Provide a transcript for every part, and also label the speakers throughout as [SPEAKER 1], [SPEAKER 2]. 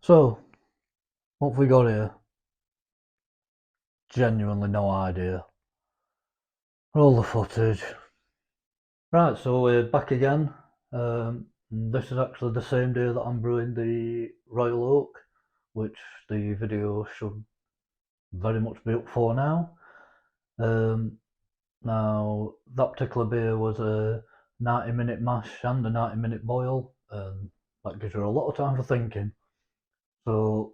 [SPEAKER 1] So, what have we got here? Genuinely no idea. Roll the footage. Right, so we're back again. This is actually the same day that I'm brewing the Royal Oak, which the video should very much be up for now. Now, that particular beer was a 90-minute mash and a 90-minute boil, and that gives you a lot of time for thinking. So,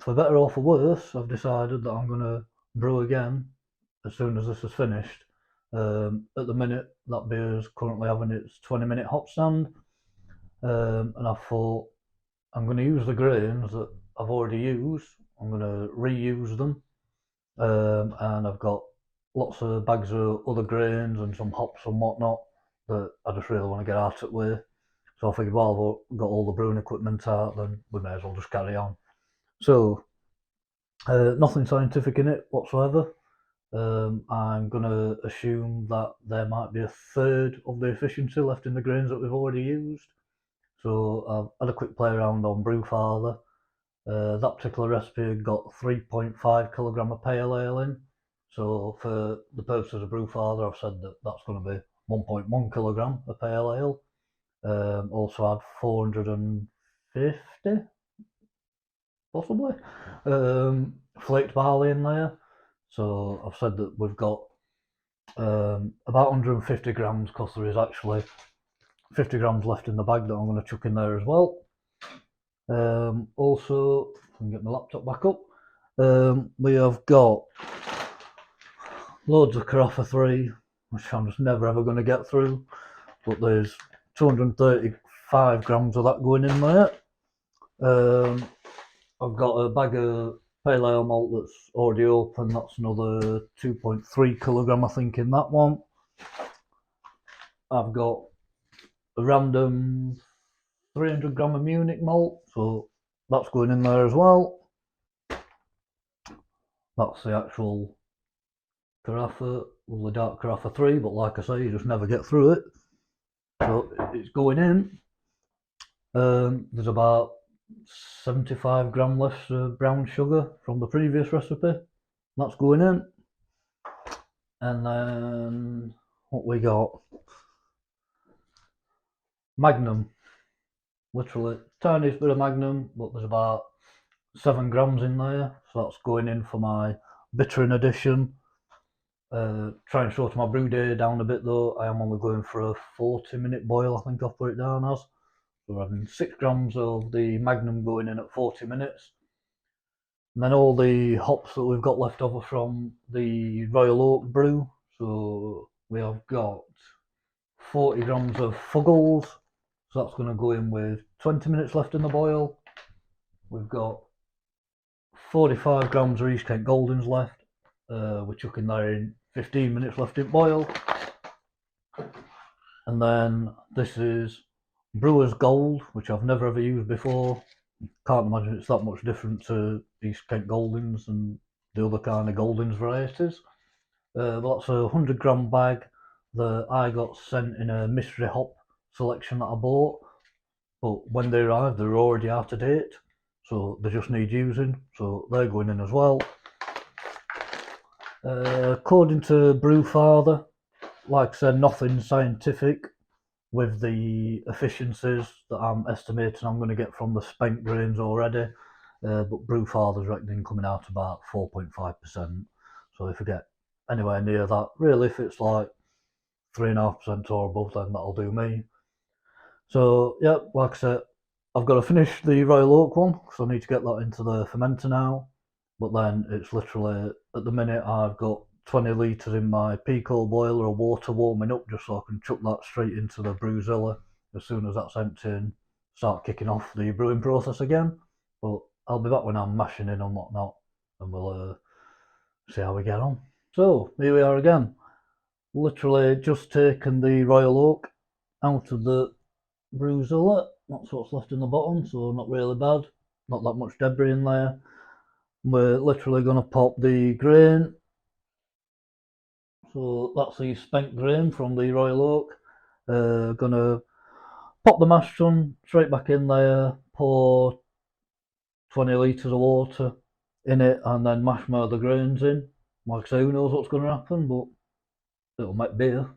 [SPEAKER 1] for better or for worse, I've decided that I'm going to brew again as soon as this is finished. At the minute, that beer is currently having its 20-minute hop stand, and I thought I'm going to use the grains that I've already used. I'm going to reuse them, and I've got lots of bags of other grains and some hops and whatnot that I just really want to get at it with. So I figured, while I've got all the brewing equipment out, then we may as well just carry on. So, nothing scientific in it whatsoever. I'm going to assume that there might be a third of the efficiency left in the grains that we've already used. So I've had a quick play around on Brewfather. That particular recipe got 3.5 kilogram of pale ale in. So for the purposes of Brewfather, I've said that that's going to be 1.1 kilogram of pale ale. Also had 450, possibly, flaked barley in there. So I've said that we've got about 150 grams, because there is actually 50 grams left in the bag that I'm going to chuck in there as well. Also, if I can get my laptop back up, we have got loads of Carafa 3, which I'm just never ever going to get through, but there's 235 grams of that going in there. I've got a bag of pale ale malt that's already open. That's another 2.3 kilogram, I think, in that one. I've got a random 300 gram of Munich malt, so that's going in there as well. That's the actual Carafa, well, the dark Carafa 3, but like I say, you just never get through it. So it's going in. There's about 75 gram less brown sugar from the previous recipe. That's going in. And then what we got? Magnum. Literally tiniest bit of Magnum, but there's about 7 grams in there. So that's going in for my bittering addition. Try and shorten my brew day down a bit though. I am only going for a 40-minute boil, I think I've put it down as. So we're having 6 grams of the Magnum going in at 40 minutes. And then all the hops that we've got left over from the Royal Oak brew. So we have got 40 grams of Fuggles. So that's going to go in with 20 minutes left in the boil. We've got 45 grams of East Kent Goldings left. We're chucking there in 15 minutes left in boil. And then this is Brewer's Gold, which I've never ever used before. Can't imagine it's that much different to East Kent Goldings and the other kind of Goldings varieties. But that's a 100 gram bag that I got sent in a mystery hop selection that I bought. But when they arrived, they were already out of date. So they just need using. So they're going in as well. According to Brewfather, like I said, nothing scientific with the efficiencies that I'm estimating I'm going to get from the spent grains already. But Brewfather's reckoning coming out about 4.5%. So if we get anywhere near that, really, if it's like 3.5% or above, then that'll do me. So yeah, like I said, I've got to finish the Royal Oak one because I need to get that into the fermenter now. But then it's literally, at the minute, I've got 20 litres in my Pico boiler of water warming up just so I can chuck that straight into the Brewzilla as soon as that's empty and start kicking off the brewing process again. But I'll be back when I'm mashing in and whatnot, and we'll see how we get on. So here we are again. Literally just taken the Royal Oak out of the Brewzilla. That's what's left in the bottom, so not really bad. Not that much debris in there. We're literally going to pop the grain. So that's the spent grain from the Royal Oak. Gonna pop the mash tun straight back in there, pour 20 litres of water in it and then mash my other grains in. Like I say, who knows what's going to happen, but it'll make beer.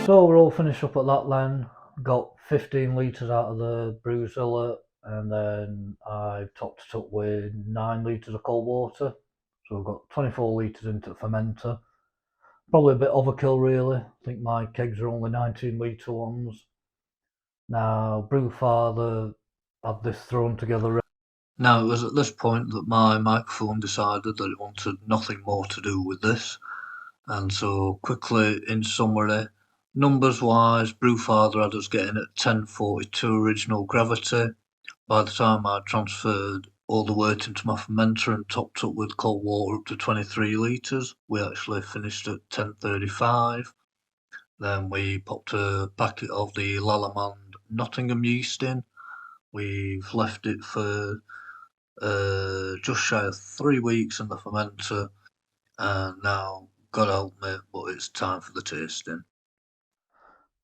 [SPEAKER 1] So we're all finished up at that then. Got 15 litres out of the brew cellar, and then I've topped it up with 9 litres of cold water. So we've got 24 litres into the fermenter. Probably a bit overkill really. I think my kegs are only 19 litre ones. Now, Brewfather had this thrown together. Now, it was at this point that my microphone decided that it wanted nothing more to do with this. And so, quickly, in summary, numbers wise, Brewfather had us getting at 1042 original gravity. By the time I transferred all the weight into my fermenter and topped up with cold water up to 23 litres, we actually finished at 1035. Then we popped a packet of the Lallemand Nottingham yeast in. We've left it for just shy of 3 weeks in the fermenter, and now, God help me, but it's time for the tasting.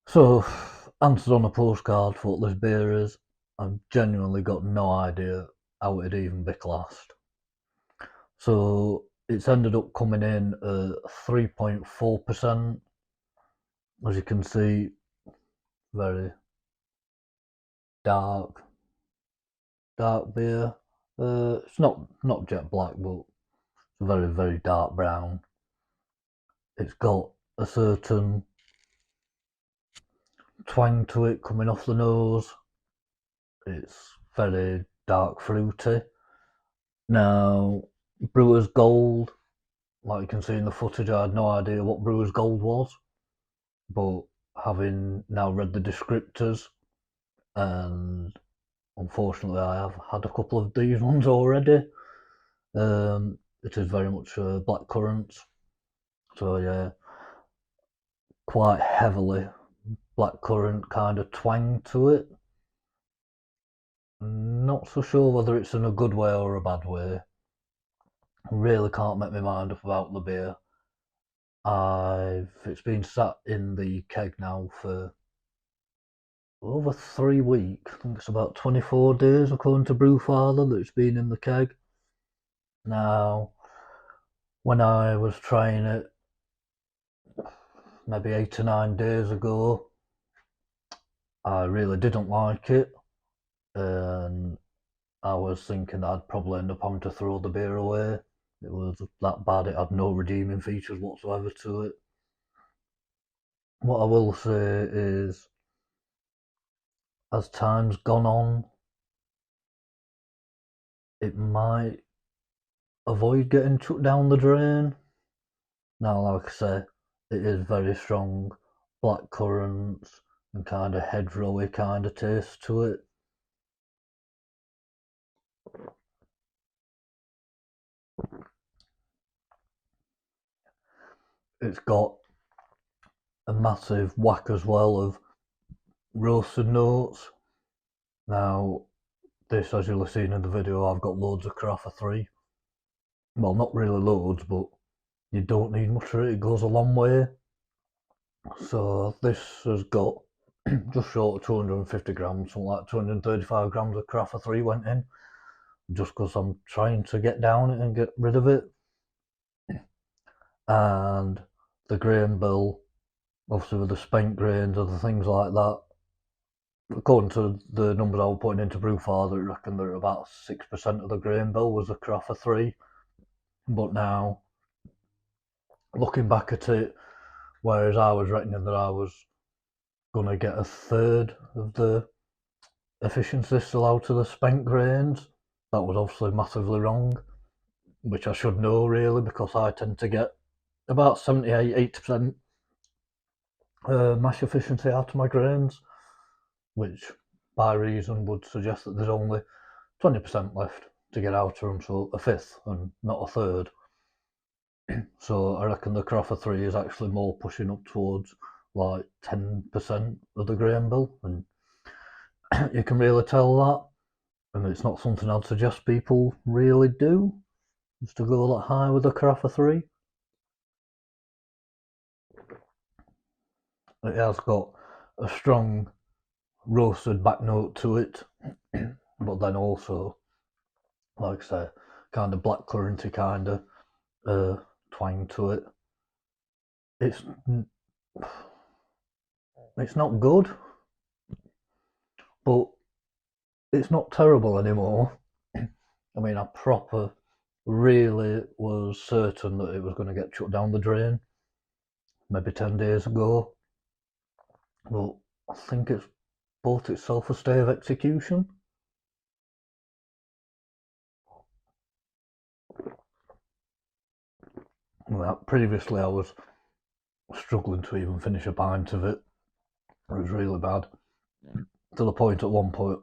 [SPEAKER 1] So, answered on a postcard for what this beer is. I've genuinely got no idea how it'd even be classed. So, it's ended up coming in at 3.4%. As you can see, very dark beer. It's not jet black, but it's very, very dark brown. It's got a certain twang to it coming off the nose. It's very dark fruity. Now, Brewer's Gold, like you can see in the footage, I had no idea what Brewer's Gold was, but having now read the descriptors, and unfortunately I have had a couple of these ones already, it is very much black currants. So yeah, quite heavily blackcurrant kind of twang to it. Not so sure whether it's in a good way or a bad way. Really can't make my mind up about the beer. It's been sat in the keg now for over 3 weeks. I think it's about 24 days according to Brewfather that it's been in the keg. Now, when I was trying it maybe 8 or 9 days ago, I really didn't like it, and I was thinking I'd probably end up having to throw the beer away. It was that bad. It had no redeeming features whatsoever to it. What I will say is, as time's gone on, it might avoid getting chucked down the drain. Now, like I say, it is very strong black currants and kind of hedgerowy kind of taste to it. It's got a massive whack as well of roasted notes. Now, this, as you'll have seen in the video, I've got loads of Carafa 3. Well, not really loads, but you don't need much of it. It goes a long way. So this has got just short of 250 grams, something like 235 grams of Carafa 3 went in, just because I'm trying to get down it and get rid of it. And the grain bill, obviously with the spent grains and the things like that, according to the numbers I was putting into Brewfather, I reckon that about 6% of the grain bill was a Carafa 3. But now, looking back at it, whereas I was reckoning that I was going to get a third of the efficiency still out of the spent grains, that was obviously massively wrong, which I should know really, because I tend to get about 78-80% mash efficiency out of my grains, which by reason would suggest that there's only 20% left to get out of them, so a fifth and not a third. So I reckon the Carafa 3 is actually more pushing up towards like 10% of the grain bill, and you can really tell that, and it's not something I'd suggest people really do, is to go that high with the Carafa 3. It has got a strong roasted back note to it, but then also, like I say, kind of black curranty kind of twang to it. It's not good, but it's not terrible anymore. I mean, I really was certain that it was going to get shut down the drain maybe 10 days ago, but I think it's bought itself a stay of execution. Well, previously I was struggling to even finish a pint of it. It was really bad, to the point at one point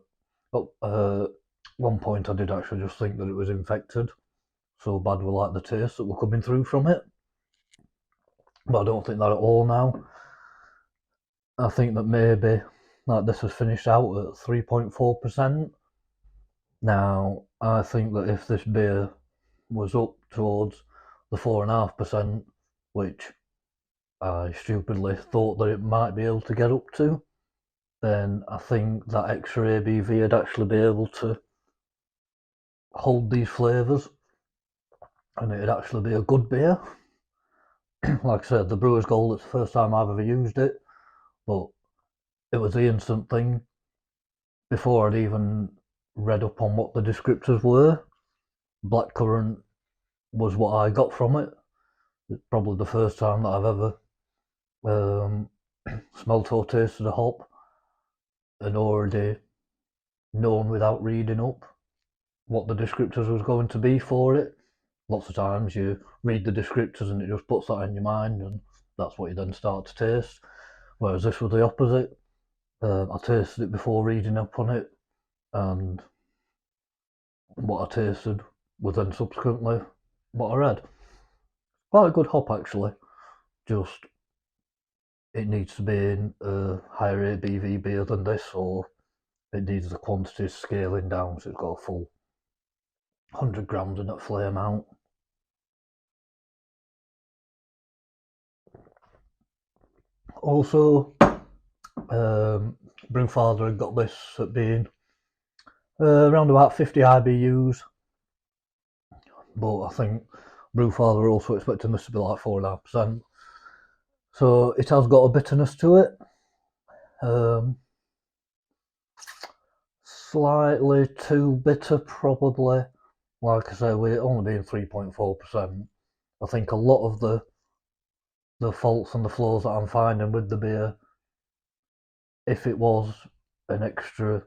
[SPEAKER 1] I did actually just think that it was infected. So bad were like the taste that were coming through from it. But I don't think that at all now. I think that maybe like this has finished out at 3.4%. Now, I think that if this beer was up towards the 4.5%, which I stupidly thought that it might be able to get up to, then I think that extra ABV would actually be able to hold these flavours, and it'd actually be a good beer. Like I said, the Brewer's Gold, it's the first time I've ever used it, but it was the instant thing. Before I'd even read up on what the descriptors were, blackcurrant was what I got from it. It's probably the first time that I've ever smelt or tasted a hop and already known without reading up what the descriptors was going to be for it. Lots of times you read the descriptors and it just puts that in your mind, and that's what you then start to taste. Whereas this was the opposite. I tasted it before reading up on it, and what I tasted was then subsequently what I read. Quite a good hop actually, just it needs to be in a higher ABV beer than this, or it needs the quantities scaling down, so it's got a full 100 grams in that flame out. Also, Brewfather had got this at being around about 50 IBUs, but I think Brewfather are also expecting this to be like 4.5%. So it has got a bitterness to it. Slightly too bitter, probably. Like I say, with it only being 3.4%, I think a lot of the faults and the flaws that I'm finding with the beer, if it was an extra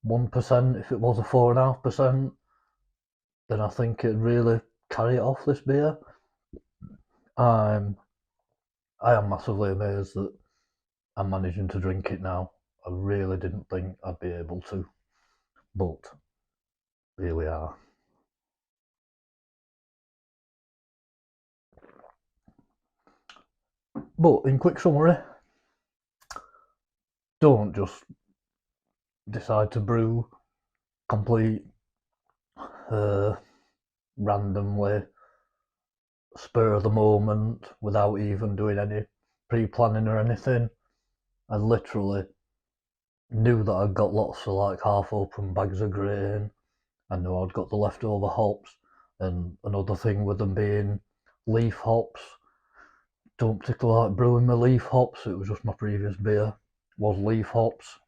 [SPEAKER 1] 1%, if it was a 4.5%, then I think it'd really carry it off, this beer. I am massively amazed that I'm managing to drink it now. I really didn't think I'd be able to, but here we are. But in quick summary, don't just decide to brew complete randomly, spur of the moment, without even doing any pre-planning or anything. I literally knew that I'd got lots of like half open bags of grain. I knew I'd got the leftover hops, and another thing with them being leaf hops, don't particularly like brewing my leaf hops. It was just my previous beer was leaf hops.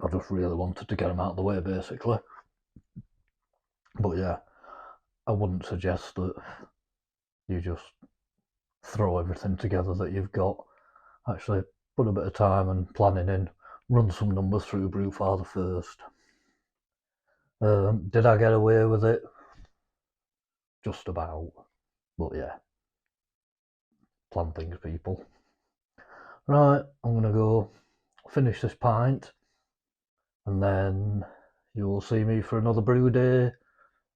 [SPEAKER 1] I just really wanted to get them out of the way, basically. But yeah, I wouldn't suggest that you just throw everything together that you've got. Actually, put a bit of time and planning in. Run some numbers through Brewfather first. Did I get away with it? Just about. But yeah, plan things, people. Right, I'm going to go finish this pint, and then you will see me for another brew day.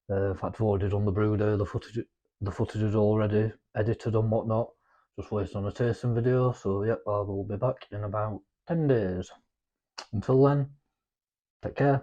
[SPEAKER 1] In fact, I've already done the brew day. The footage is already edited and whatnot. Just waiting on a tasting video. So yep, I will be back in about 10 days. Until then, take care.